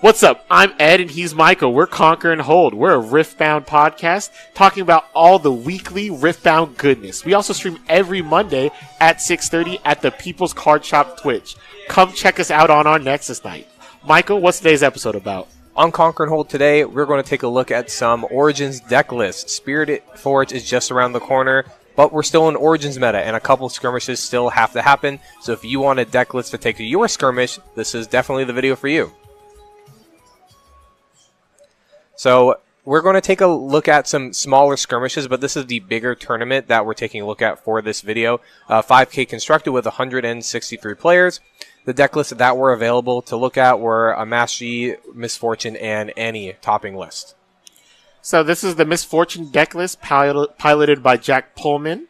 What's up? I'm Ed and he's Michael. We're Conquer and Hold. We're a Riftbound podcast talking about all the weekly Riftbound goodness. We also stream every Monday at 6:30 at the People's Card Shop Twitch. Come check us out on our Nexus night. Michael, what's today's episode about? On Conquer and Hold today, we're going to take a look at some Origins deck lists. Spirit Forge is just around the corner, but we're still in Origins meta, and a couple skirmishes still have to happen. So if you want a deck list to take to your skirmish, this is definitely the video for you. So we're going to take a look at some smaller skirmishes, but this is the bigger tournament that we're taking a look at for this video. 5K constructed with 163 players. The deck lists that were available to look at were a Master Yi, Misfortune, and Annie topping list. So this is the Misfortune deck list piloted by Jack Pullman.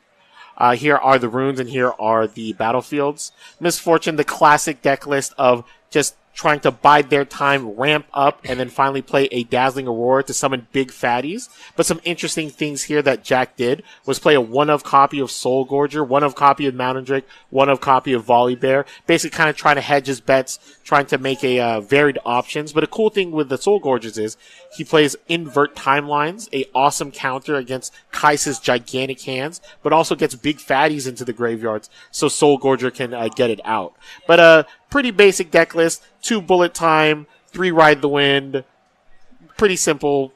Here are the runes and here are the battlefields. Misfortune, the classic deck list of just trying to bide their time, ramp up, and then finally play a Dazzling Aurora to summon big fatties. But some interesting things here that Jack did was play a one-of copy of Soul Gorger, one-of copy of Mountain Drake, one-of copy of Volley Bear, basically kind of trying to hedge his bets, trying to make a varied options. But a cool thing with the Soul Gorgers is he plays Invert Timelines, a awesome counter against Kai'Sa's gigantic hands, but also gets big fatties into the graveyards so Soul Gorger can get it out. But pretty basic deck list. 2 bullet time, 3 ride the wind. Pretty simple.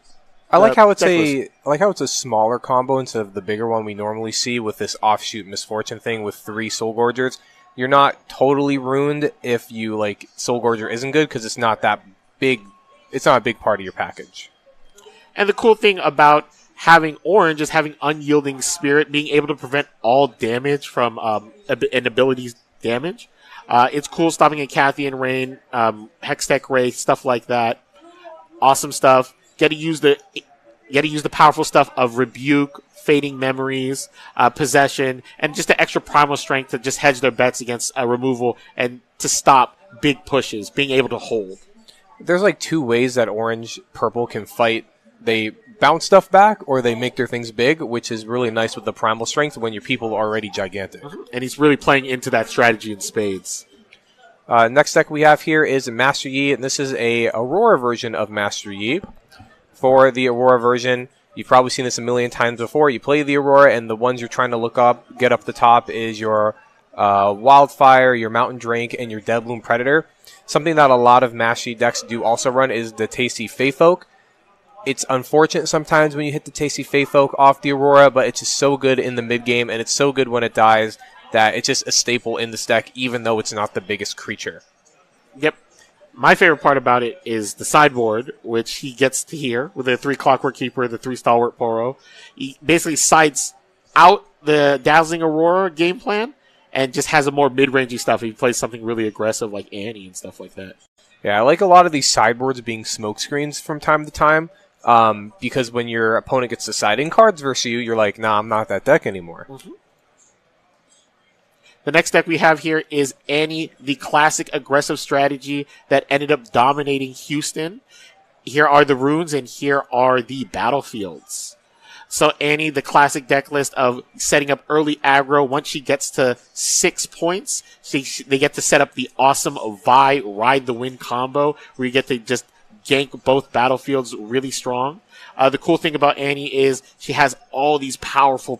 I like how it's a smaller combo instead of the bigger one we normally see with this offshoot Misfortune thing with 3 Soul Gorgers. You're not totally ruined if you like Soul Gorger isn't good because it's not that big. It's not a big part of your package. And the cool thing about having orange is having Unyielding Spirit, being able to prevent all damage from an ability's damage. It's cool stopping a Cathian Rain, Hextech Ray, stuff like that. Awesome stuff. Get to use the powerful stuff of Rebuke, Fading Memories, Possession, and just the extra primal strength to just hedge their bets against removal and to stop big pushes, being able to hold. There's like 2 ways that orange purple can fight. They bounce stuff back or they make their things big, which is really nice with the primal strength when your people are already gigantic. And he's really playing into that strategy in spades. Next deck we have here is Master Yi, and this is a Aurora version of Master Yi. For the Aurora version, you've probably seen this a million times before. You play the Aurora, and the ones you're trying to get up the top is your Wildfire, your Mountain Drake, and your Deadbloom Predator. Something that a lot of Master Yi decks do also run is the Tasty Faefolk. It's unfortunate sometimes when you hit the Tasty Faefolk off the Aurora, but it's just so good in the mid-game, and it's so good when it dies that it's just a staple in this deck, even though it's not the biggest creature. Yep. My favorite part about it is the sideboard, which he gets to here with the 3 Clockwork Keeper, the 3 Stalwart Poro. He basically sides out the Dazzling Aurora game plan and just has a more mid-rangey stuff. He plays something really aggressive like Annie and stuff like that. Yeah, I like a lot of these sideboards being smokescreens from time to time. Because when your opponent gets deciding cards versus you, you're like, nah, I'm not that deck anymore. Mm-hmm. The next deck we have here is Annie, the classic aggressive strategy that ended up dominating Houston. Here are the runes and here are the battlefields. So Annie, the classic deck list of setting up early aggro. Once she gets to 6 points, they get to set up the awesome Vi Ride the Wind combo where you get to just gank both battlefields really strong. The cool thing about Annie is she has all these powerful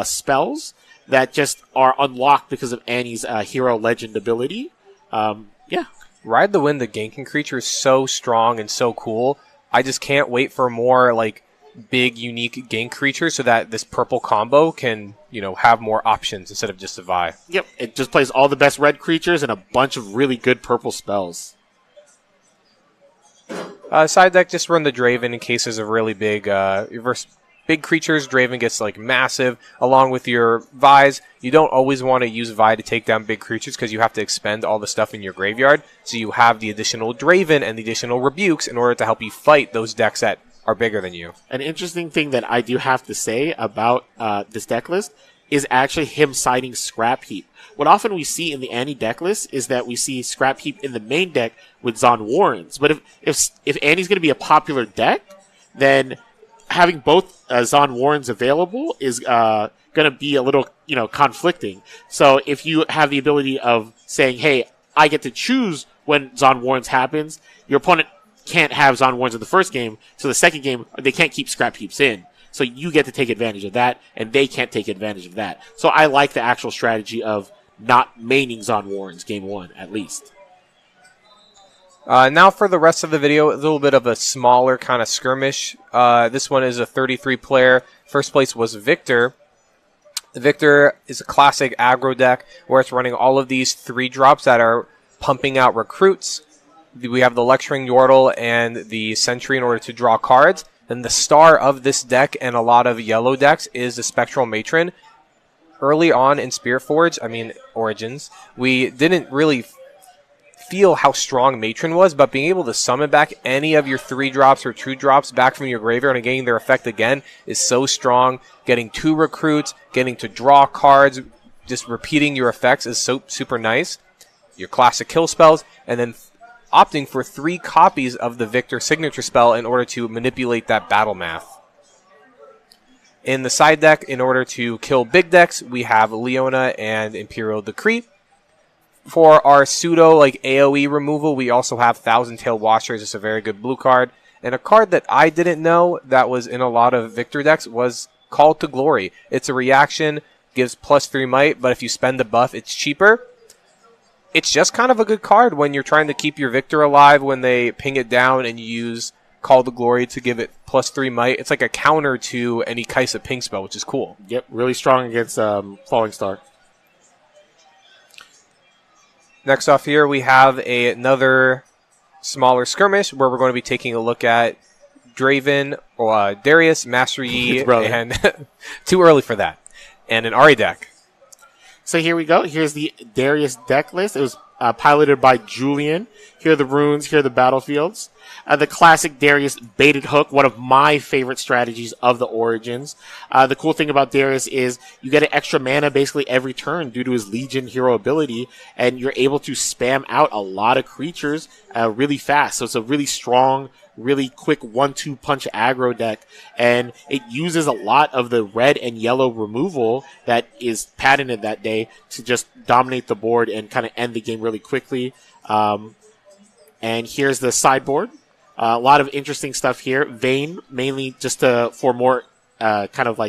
spells that just are unlocked because of Annie's hero legend ability. Yeah. Ride the Wind, the ganking creature, is so strong and so cool. I just can't wait for more like big, unique gank creatures so that this purple combo can, have more options instead of just a Vi. Yep. It just plays all the best red creatures and a bunch of really good purple spells. Side deck, just run the Draven in cases of really big big creatures. Draven gets like massive along with your Vi's. You don't always want to use Vi to take down big creatures because you have to expend all the stuff in your graveyard. So you have the additional Draven and the additional Rebukes in order to help you fight those decks that are bigger than you. An interesting thing that I do have to say about this deck list is actually him citing Scrap Heap. What often we see in the Annie deck list is that we see Scrap Heap in the main deck with Zon Warrens. But if Annie's going to be a popular deck, then having both Zon Warrens available is going to be a little, conflicting. So if you have the ability of saying, hey, I get to choose when Zon Warrens happens. Your opponent can't have Zon Warrens in the first game, so the second game, they can't keep scrap heaps in. So you get to take advantage of that, and they can't take advantage of that. So I like the actual strategy of not maining Zon Warrens game 1, at least. Now for the rest of the video, a little bit of a smaller kind of skirmish. This one is a 33-player. First place was Victor. Victor is a classic aggro deck where it's running all of these 3-drops that are pumping out recruits. We have the Lecturing Yordle and the Sentry in order to draw cards. And the star of this deck and a lot of yellow decks is the Spectral Matron. Early on in Origins, we didn't really feel how strong Matron was, but being able to summon back any of your 3-drops or 2-drops back from your graveyard and getting their effect again is so strong. Getting 2 recruits, getting to draw cards, just repeating your effects is so super nice. Your classic kill spells, and then opting for 3 copies of the Victor signature spell in order to manipulate that battle math. In the side deck, in order to kill big decks, we have Leona and Imperial Decree. For our pseudo AoE removal, we also have Thousand Tail Watchers. It's a very good blue card. And a card that I didn't know that was in a lot of Victor decks was Call to Glory. It's a reaction, gives +3 might, but if you spend the buff, it's cheaper. It's just kind of a good card when you're trying to keep your Victor alive when they ping it down and you use Call to Glory to give it +3 might. It's like a counter to any Kaisa ping spell, which is cool. Yep, really strong against Falling Star. Next off here, we have another smaller skirmish where we're going to be taking a look at Draven, Darius, Master Yi, and too early for that, and an Ahri deck. So here we go. Here's the Darius deck list. It was piloted by Julian. Here are the runes. Here are the battlefields. The classic Darius baited hook, one of my favorite strategies of the Origins. The cool thing about Darius is you get an extra mana basically every turn due to his Legion hero ability, and you're able to spam out a lot of creatures really fast. So it's a really strong, really quick 1-2 punch aggro deck, and it uses a lot of the red and yellow removal that is patented that day to just dominate the board and kind of end the game really quickly. And here's the sideboard. A lot of interesting stuff here. Vayne, mainly just for more kind of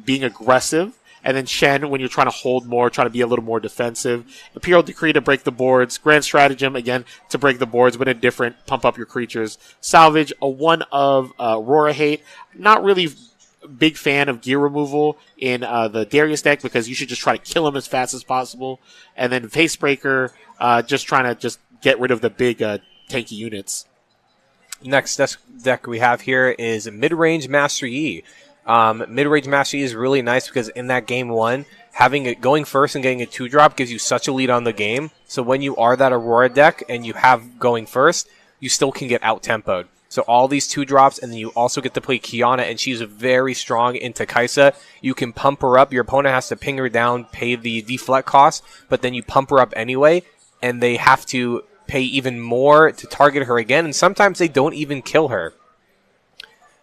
being aggressive. And then Shen, when you're trying to hold more, trying to be a little more defensive. Imperial Decree to break the boards. Grand Stratagem, again, to break the boards, but indifferent, pump up your creatures. Salvage, a one of Aurora hate. Not really big fan of gear removal in the Darius deck because you should just try to kill him as fast as possible. And then Facebreaker, just trying to get rid of the big tanky units. Next deck we have here is Mid-Range Master Yi. Mid-Range Master Yi is really nice because in that game 1, having it going first and getting a 2-drop gives you such a lead on the game. So when you are that Aurora deck and you have going first, you still can get out-tempoed. So all these 2-drops, and then you also get to play Kiana, and she's very strong into Kaisa. You can pump her up. Your opponent has to ping her down, pay the deflect cost, but then you pump her up anyway, and they have to pay even more to target her again, and sometimes they don't even kill her.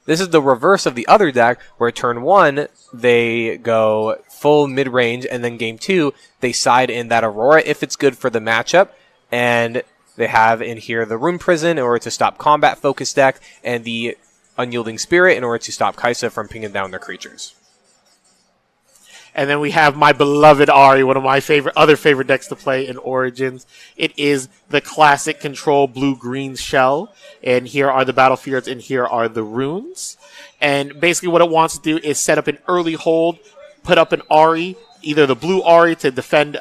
This is the reverse of the other deck, where turn 1, they go full mid-range, and then game 2, they side in that Aurora if it's good for the matchup, and they have in here the Rune Prison in order to stop combat focus deck, and the Unyielding Spirit in order to stop Kaisa from pinging down their creatures. And then we have my beloved Ahri, one of my other favorite decks to play in Origins. It is the classic control blue-green shell. And here are the battlefields, and here are the runes. And basically what it wants to do is set up an early hold, put up an Ahri, either the blue Ahri to defend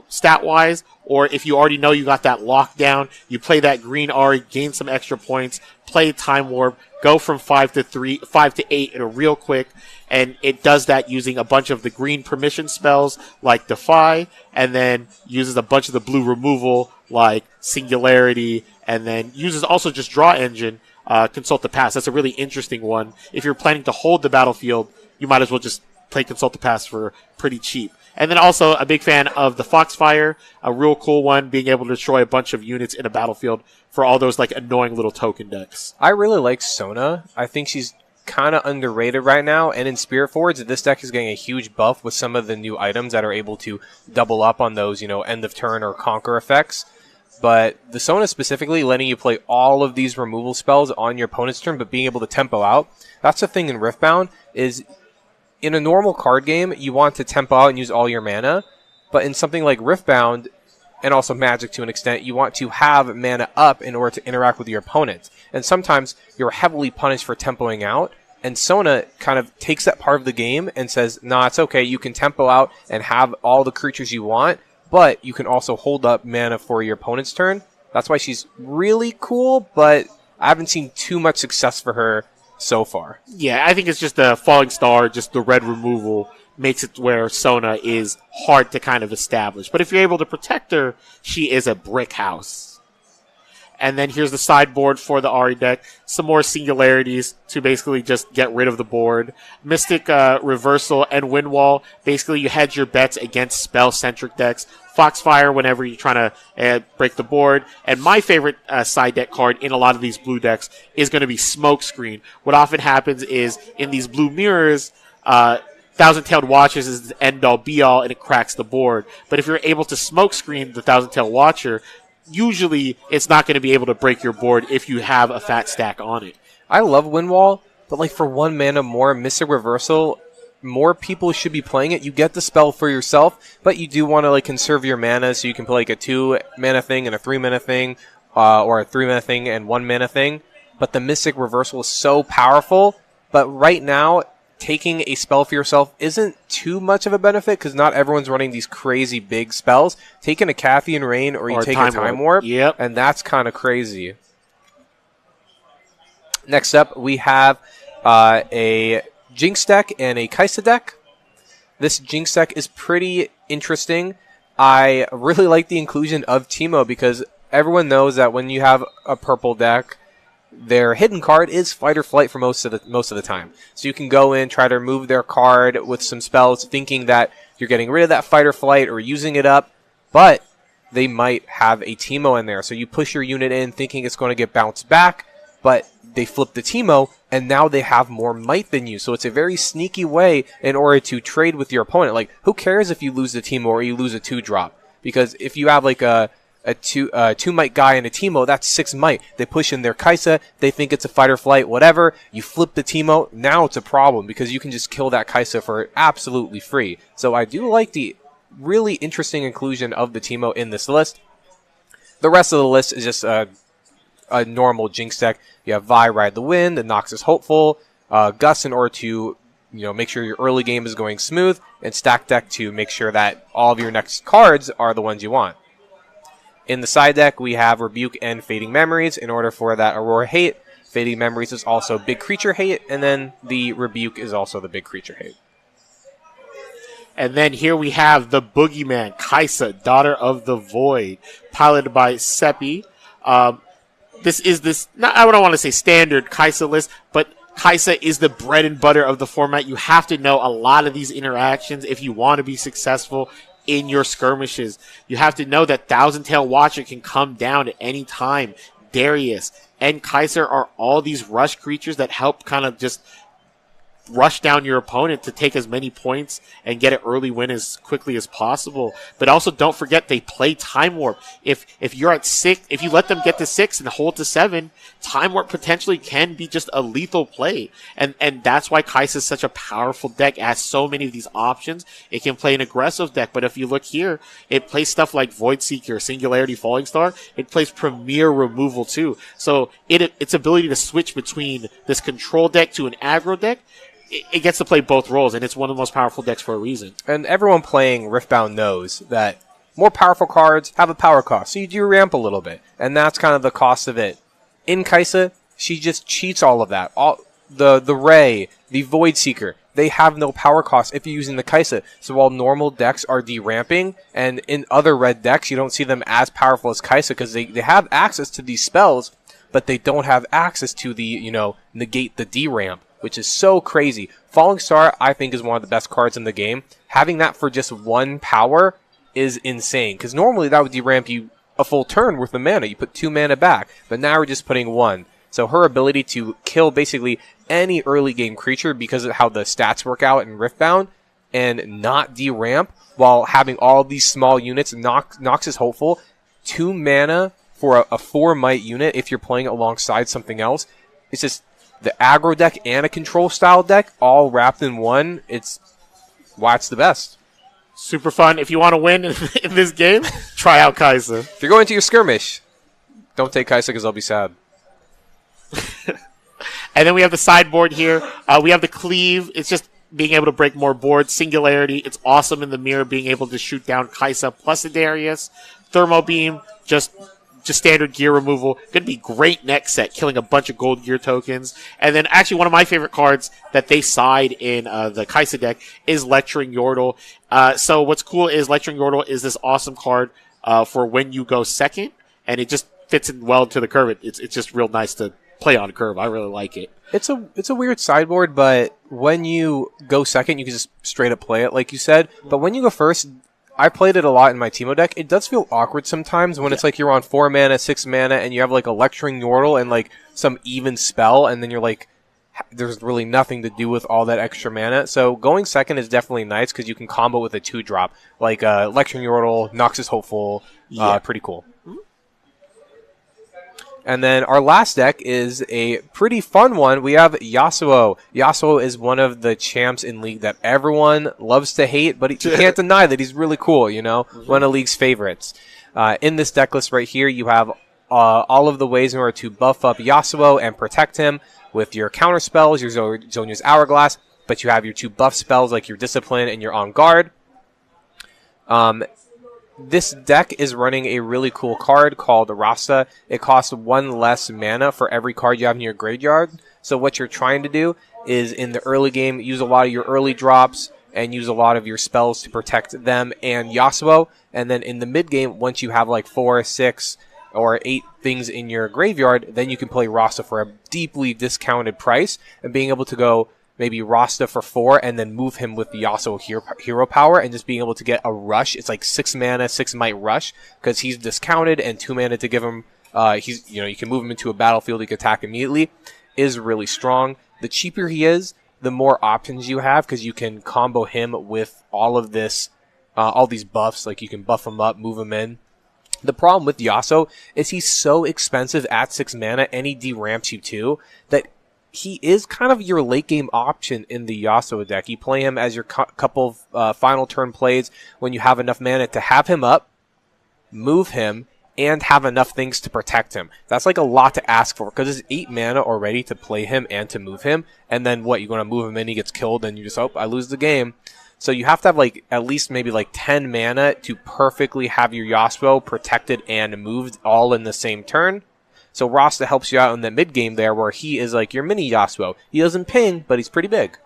stat-wise, or if you already know you got that lockdown, you play that green Ahri, gain some extra points, play Time Warp, go from 5 to 8 in a real quick, and it does that using a bunch of the green permission spells like Defy, and then uses a bunch of the blue removal like Singularity, and then uses also just Draw Engine, Consult the Past. That's a really interesting one. If you're planning to hold the battlefield, you might as well just play Consult the Past for pretty cheap. And then also a big fan of the Foxfire, a real cool one, being able to destroy a bunch of units in a battlefield for all those annoying little token decks. I really like Sona. I think she's kind of underrated right now, and in Spirit Forge, this deck is getting a huge buff with some of the new items that are able to double up on those, end of turn or conquer effects. But the Sona specifically letting you play all of these removal spells on your opponent's turn, but being able to tempo out, that's the thing in Riftbound is in a normal card game, you want to tempo out and use all your mana. But in something like Riftbound, and also Magic to an extent, you want to have mana up in order to interact with your opponent. And sometimes you're heavily punished for tempoing out, and Sona kind of takes that part of the game and says, nah, it's okay, you can tempo out and have all the creatures you want, but you can also hold up mana for your opponent's turn. That's why she's really cool, but I haven't seen too much success for her so far. Yeah, I think it's just the Falling Star, just the red removal makes it where Sona is hard to kind of establish. But if you're able to protect her, she is a brick house. And then here's the sideboard for the Ahri deck. Some more singularities to basically just get rid of the board. Mystic Reversal and Windwall. Basically, you hedge your bets against spell-centric decks. Foxfire whenever you're trying to break the board. And my favorite side deck card in a lot of these blue decks is going to be Smokescreen. What often happens is in these blue mirrors, Thousand-Tailed Watchers is the end-all, be-all, and it cracks the board. But if you're able to Smokescreen the Thousand-Tailed Watcher, usually it's not going to be able to break your board if you have a fat stack on it. I love Windwall, but like for 1 mana more, Mystic Reversal, more people should be playing it. You get the spell for yourself, but you do want to like conserve your mana so you can play like a 2 mana thing and a 3 mana thing, or a 3 mana thing and 1 mana thing. But the Mystic Reversal is so powerful, but right now, taking a spell for yourself isn't too much of a benefit because not everyone's running these crazy big spells. Taking a Cathian Rain or you take a Time Warp, yep. And that's kind of crazy. Next up, we have a Jinx deck and a Kai'Sa deck. This Jinx deck is pretty interesting. I really like the inclusion of Teemo because everyone knows that when you have a purple deck, their hidden card is Fight or Flight for most of the time. So you can go in, try to remove their card with some spells, thinking that you're getting rid of that Fight or Flight or using it up, but they might have a Teemo in there. So you push your unit in, thinking it's going to get bounced back, but they flip the Teemo, and now they have more might than you. So it's a very sneaky way in order to trade with your opponent. Like, who cares if you lose the Teemo or you lose a 2-drop? Because if you have like a 2 might guy and a Teemo, that's 6 might. They push in their Kai'Sa, they think it's a Fight or Flight, whatever. You flip the Teemo, now it's a problem because you can just kill that Kai'Sa for absolutely free. So I do like the really interesting inclusion of the Teemo in this list. The rest of the list is just a normal Jinx deck. You have Vi, Ride the Wind, and Noxus Hopeful, Gus in order to make sure your early game is going smooth, and Stack Deck to make sure that all of your next cards are the ones you want. In the side deck, we have Rebuke and Fading Memories in order for that Aurora hate. Fading Memories is also big creature hate, and then the Rebuke is also the big creature hate. And then here we have the Boogeyman, Kai'Sa, Daughter of the Void, piloted by Seppi. This is I don't want to say standard Kai'Sa list, but Kai'Sa is the bread and butter of the format. You have to know a lot of these interactions if you want to be successful in your skirmishes. You have to know that Thousand-Tailed Watcher can come down at any time. Darius and Kai'Sa are all these rush creatures that help kind of just rush down your opponent to take as many points and get an early win as quickly as possible. But also don't forget they play Time Warp. If you're at 6, if you let them get to 6 and hold to 7, Time Warp potentially can be just a lethal play. And that's why Kai'Sa is such a powerful deck. It has so many of these options. It can play an aggressive deck, but if you look here, it plays stuff like Void Seeker, Singularity, Falling Star. It plays Premier Removal too. So its ability to switch between this control deck to an aggro deck, it gets to play both roles, and it's one of the most powerful decks for a reason. And everyone playing Riftbound knows that more powerful cards have a power cost, so you do ramp a little bit, and that's kind of the cost of it. In Kai'Sa, she just cheats all of that. The Ray, the Void Seeker, they have no power cost if you're using the Kai'Sa. So while normal decks are deramping, and in other red decks you don't see them as powerful as Kai'Sa because they have access to these spells, but they don't have access to the, negate the deramp, which is so crazy. Falling Star, I think, is one of the best cards in the game. Having that for just 1 power is insane, because normally that would deramp you a full turn worth of mana. You put 2 mana back, but now we're just putting 1. So her ability to kill basically any early game creature because of how the stats work out in Riftbound and not deramp while having all these small units, Noxus Hopeful, 2 mana for a 4 might unit if you're playing alongside something else. It's just the aggro deck and a control style deck all wrapped in one. It's why it's the best. Super fun. If you want to win in this game, try out Kai'Sa. If you're going to your skirmish, don't take Kai'Sa because I'll be sad. And then we have the sideboard here. We have the cleave. It's just being able to break more boards. Singularity. It's awesome in the mirror, being able to shoot down Kai'Sa plus a Darius. Thermo beam. Just standard gear removal. Going to be great next set, killing a bunch of gold gear tokens. And then actually one of my favorite cards that they side in the Kai'Sa deck is Lecturing Yordle. So what's cool is Lecturing Yordle is this awesome card for when you go second, and it just fits in well to the curve. It's just real nice to play on curve. I really like it. It's a weird sideboard, but when you go second, you can just straight up play it, like you said. But when you go first, I played it a lot in my Teemo deck. It does feel awkward sometimes when it's like you're on 4 mana, 6 mana, and you have like a Lecturing Yordle and like some even spell, and then you're like, there's really nothing to do with all that extra mana. So going second is definitely nice because you can combo with a 2-drop, like Lecturing Yordle, Noxus Hopeful, pretty cool. And then our last deck is a pretty fun one. We have Yasuo. Yasuo is one of the champs in League that everyone loves to hate, but you can't deny that he's really cool, you know? One of League's favorites. In this deck list right here, you have all of the ways in order to buff up Yasuo and protect him with your counter spells, your Zhonya's Hourglass, but you have your 2 buff spells like your Discipline and your On Guard. This deck is running a really cool card called Rasta. It costs 1 less mana for every card you have in your graveyard. So what you're trying to do is in the early game, use a lot of your early drops and use a lot of your spells to protect them and Yasuo. And then in the mid game, once you have like 4, 6, or 8 things in your graveyard, then you can play Rasta for a deeply discounted price and being able to go maybe Rasta for 4 and then move him with the Yasuo hero power and just being able to get a rush. It's like 6 mana, 6 might rush because he's discounted and 2 mana to give him. You can move him into a battlefield. He can attack immediately. Is really strong. The cheaper he is, the more options you have because you can combo him with all of this, all these buffs. Like you can buff him up, move him in. The problem with Yasuo is he's so expensive at 6 mana and he deramps you too that he is kind of your late game option in the Yasuo deck. You play him as your couple of final turn plays when you have enough mana to have him up, move him, and have enough things to protect him. That's like a lot to ask for because it's 8 mana already to play him and to move him. And then what? You're going to move him in, he gets killed, and you just, I lose the game. So you have to have like at least maybe like 10 mana to perfectly have your Yasuo protected and moved all in the same turn. So Rasta helps you out in the mid game there where he is like your mini Yasuo. He doesn't ping, but he's pretty big.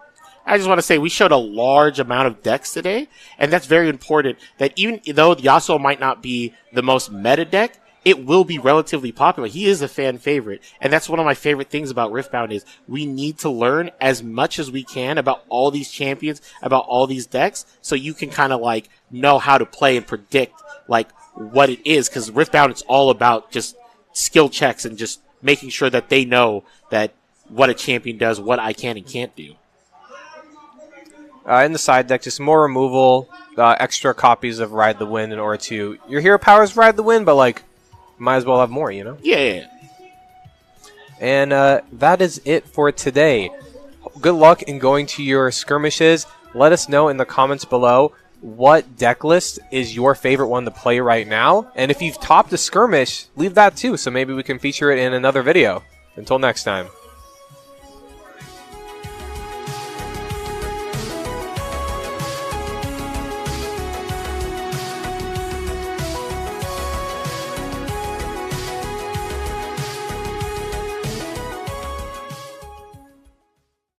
I just want to say we showed a large amount of decks today, and that's very important that even though Yasuo might not be the most meta deck, it will be relatively popular. He is a fan favorite, and that's one of my favorite things about Riftbound is we need to learn as much as we can about all these champions, about all these decks, so you can kind of like know how to play and predict like what it is, because Riftbound it's all about just skill checks and just making sure that they know that what a champion does, what I can and can't do. In the side deck, just more removal, extra copies of Ride the Wind in order to... Your hero powers Ride the Wind, but like, might as well have more, you know? Yeah. And that is it for today. Good luck in going to your skirmishes. Let us know in the comments below what deck list is your favorite one to play right now. And if you've topped a skirmish, leave that too, so maybe we can feature it in another video. Until next time.